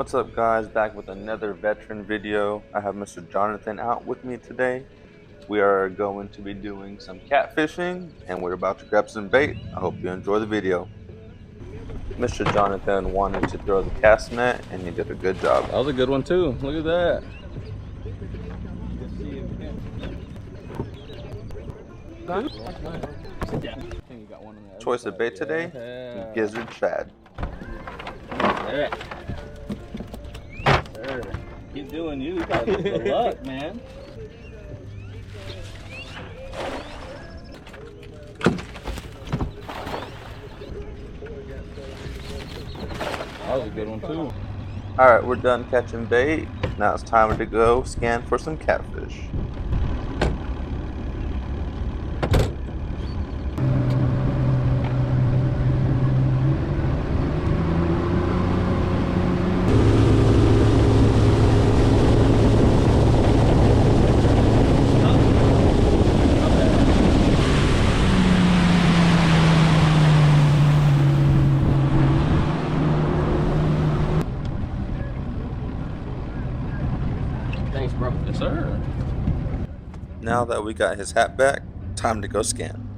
What's up, guys? Back with another veteran video. I have Mr. Jonathan out with me today. We are going to be doing some catfishing and we're about to grab some bait. I hope you enjoy the video. Mr. Jonathan wanted to throw the cast net and he did a good job. That was a good one too. Look at that. Choice of bait today, gizzard shad. There. Keep doing you. You got the luck, man. That was a good one too. Alright, we're done catching bait. Now it's time to go scan for some catfish. Thanks, bro. Yes, sir. Now that we got his hat back, time to go scan.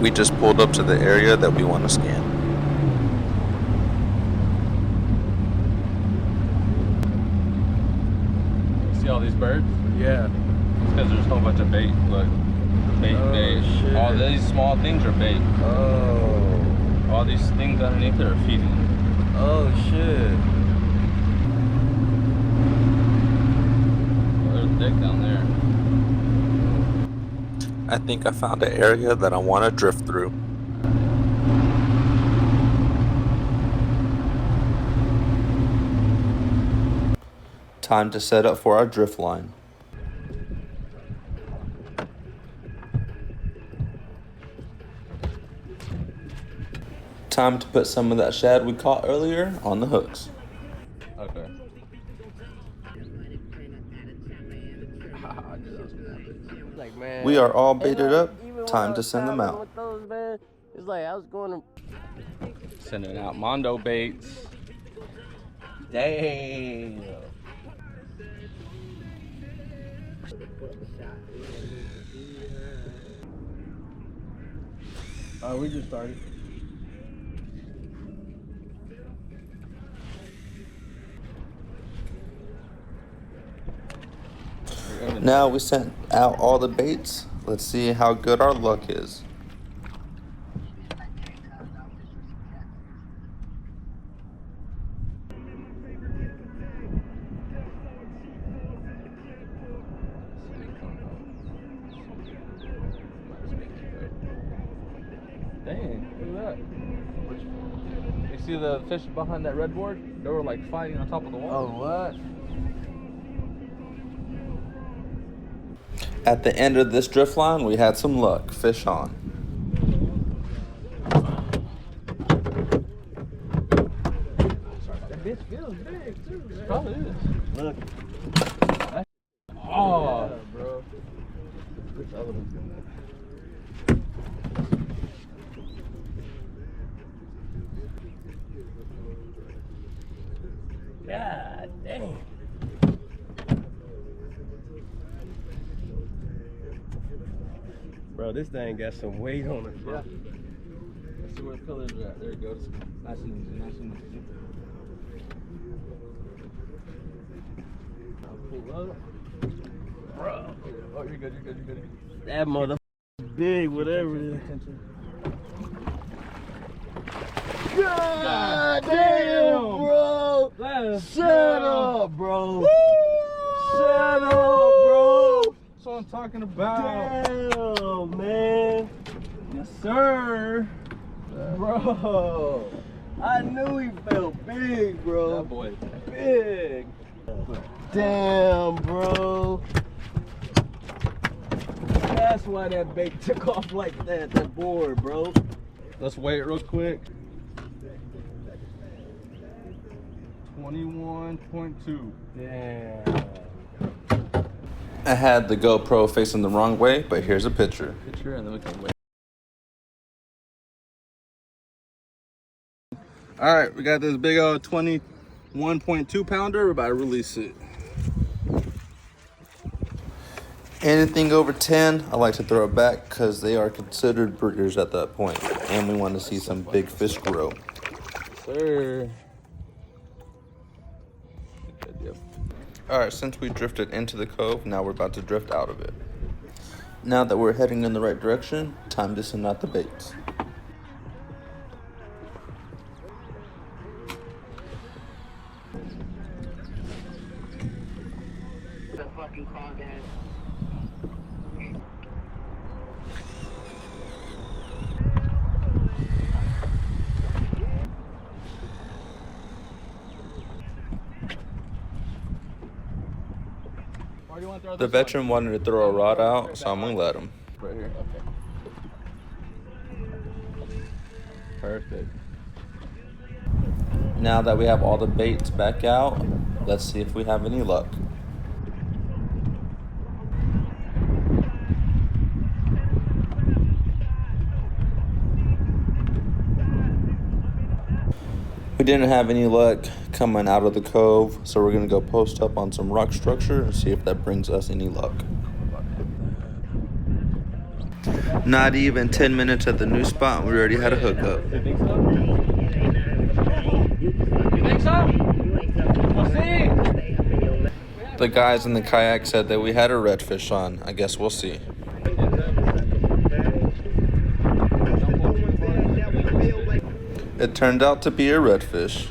We just pulled up to the area that we want to scan. See all these birds? Yeah. It's because there's a whole bunch of bait. Look. Bait, bait. Shit. All these small things are bait. Oh. All these things underneath are feeding. Oh shit. Oh, there's a dick down there. I think I found an area that I want to drift through. Time to set up for our drift line. Time to put some of that shad we caught earlier on the hooks. Okay. Like, man. We are all baited And, up. even when I Time to was send them traveling out. with those, man, it's like I was going to. Sending out Mondo baits. Damn. We just started. Now we sent out all the baits. Let's see how good our luck is. Dang, look at that. You see the fish behind that red board? They were like fighting on top of the wall. Oh, what? At the end of this drift line, we had some luck. Fish on. That bitch feels big too. It probably is. Look. Oh, bro. God dang. Bro, this thing got some weight on it, bro. Yeah. Let's see where the colors are at. There it goes. Nice and easy, nice and easy. Pull up. Bro. Oh, you're good, you're good, you're good. That mother big, whatever it is. God damn, bro. Shut up, bro. Shut up, bro. That's what I'm talking about. Damn, man. Yes, sir. Bro. I knew he felt big, bro. That boy. Big. Damn, bro. that's why that bait took off like that, that board, bro. Let's weigh it real quick. 21.2. Yeah. I had the GoPro facing the wrong way, but here's a picture. Picture and then we can weigh. All right, we got this big old 21.2 pounder. We're about to release it. Anything over 10, I like to throw it back because they are considered breeders at that point, and we want to see some big fish grow. Sir. Yep. All right, since we drifted into the cove, now we're about to drift out of it. Now that we're heading in the right direction, time to send out the baits. The veteran wanted to throw a rod out, so I'm gonna let him. Right here. Okay. Perfect. Now that we have all the baits back out, let's see if we have any luck. We didn't have any luck coming out of the cove, so we're gonna go post up on some rock structure and see if that brings us any luck. Not even 10 minutes at the new spot, we already had a hookup. You think so? You think so? We'll see. The guys in the kayak said that we had a redfish on. I guess we'll see. It turned out to be a redfish.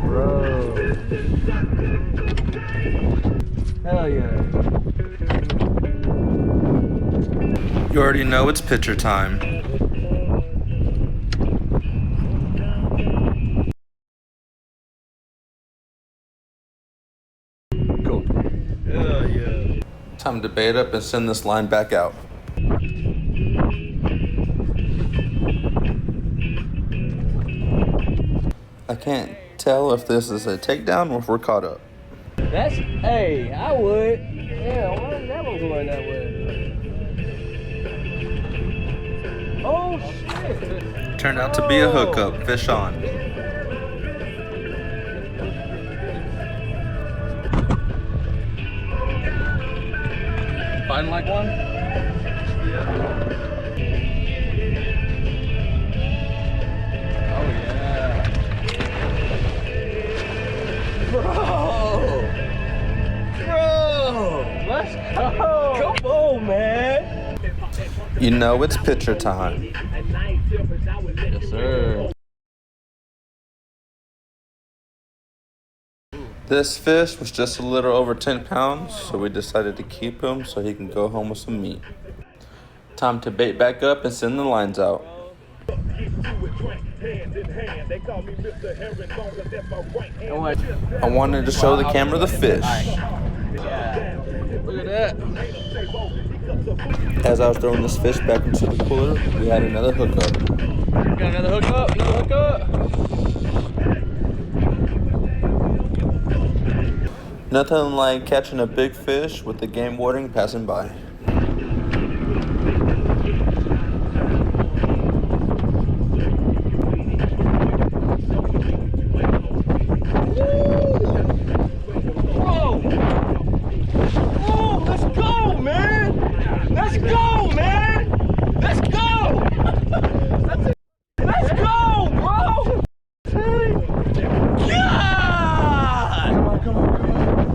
Bro. Hell yeah. You already know it's picture time. Go. Hell yeah. Time to bait up and send this line back out. I can't tell if this is a takedown or if we're caught up. That's, hey, I would. Yeah, why is that one going that way? Oh, shit. Turned out to be a hookup. Fish on. Find like one? Oh yeah. Bro. Let's go. Come on, man. You know it's picture time. Yes, sir. This fish was just a little over 10 pounds, so we decided to keep him so he can go home with some meat. Time to bait back up and send the lines out. I wanted to show the camera the fish. Look at that. As I was throwing this fish back into the cooler, we had another hookup. Got another hook up. Another hook up. Nothing like catching a big fish with the game warden passing by.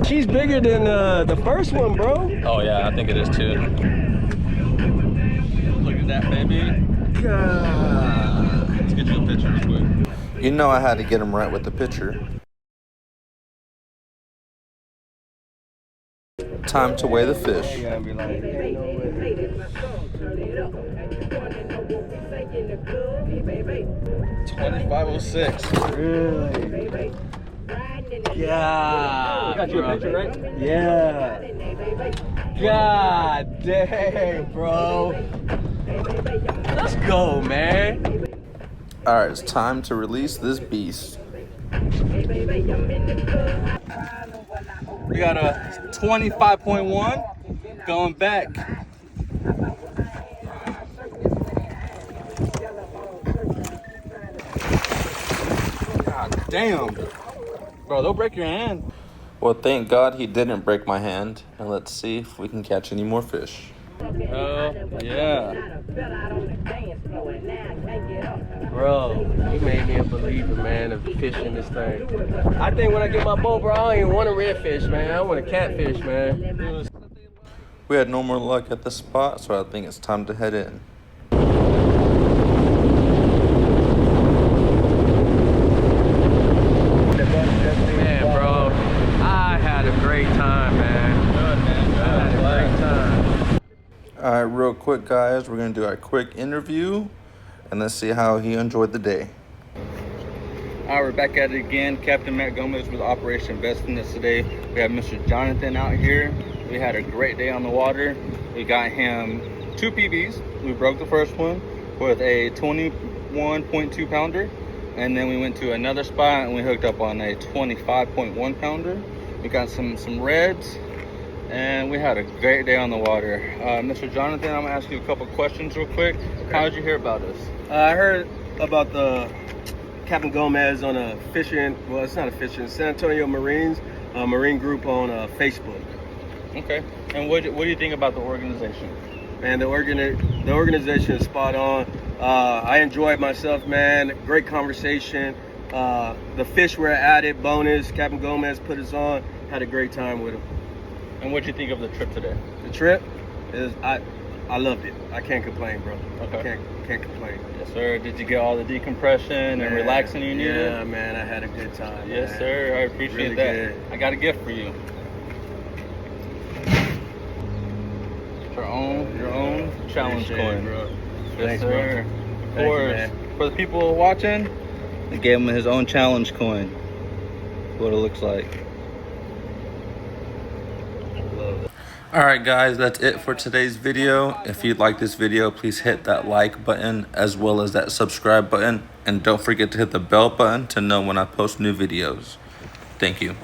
She's bigger than the first one, bro. Oh yeah, I think it is too. Look at that, baby. God. Let's get you a picture real quick. You know I had to get him right with the picture. Time to weigh the fish. You gotta be like, ain't no way. 2506. Really? God. Got you a picture, right? Yeah. God dang, bro. Let's go, man. All right, it's time to release this beast. We got a 25.1 going back. God damn. Bro, they'll break your hand. Well, thank God he didn't break my hand. And let's see if we can catch any more fish. Yeah. Bro, you made me a believer, man, of fishing this thing. I think when I get my boat, bro, I don't even want a redfish, man. I want a catfish, man. We had no more luck at the spot, so I think it's time to head in. Man, bro, I had a great time, man. Good, man. I had a great time. All right, real quick, guys, we're going to do our quick interview, and let's see how he enjoyed the day. All right, we're back at it again. Captain Matt Gomez with Operation Investing today. We have Mr. Jonathan out here. We had a great day on the water. We got him 2 PBs. We broke the first one with a 21.2 pounder. And then we went to another spot and we hooked up on a 25.1 pounder. We got some reds and we had a great day on the water. Mr. Jonathan, I'm gonna ask you a couple questions real quick. Okay. How did you hear about us? I heard about the Captain Gomez on a fishing, well, it's not a fishing, San Antonio Marine group on Facebook. Okay. And what do you think about the organization? Man, the organization is spot on. I enjoyed myself, man. Great conversation. The fish were added bonus. Captain Gomez put us on. Had a great time with him. And what do you think of the trip today? The trip is I loved it. I can't complain, bro. Okay. Can't complain. Yes, sir. Did you get all the decompression and relaxing you needed? Yeah, man. I had a good time. Yes, man. sir. I appreciate Really that. good. I got a gift for you. Your own challenge coin. Bro. Yes, Thanks, sir. bro. Of Thank you, course. man. For the people watching, I gave him his own challenge coin. What it looks like. Alright guys, that's it for today's video. If you like this video, please hit that like button as well as that subscribe button. And don't forget to hit the bell button to know when I post new videos. Thank you.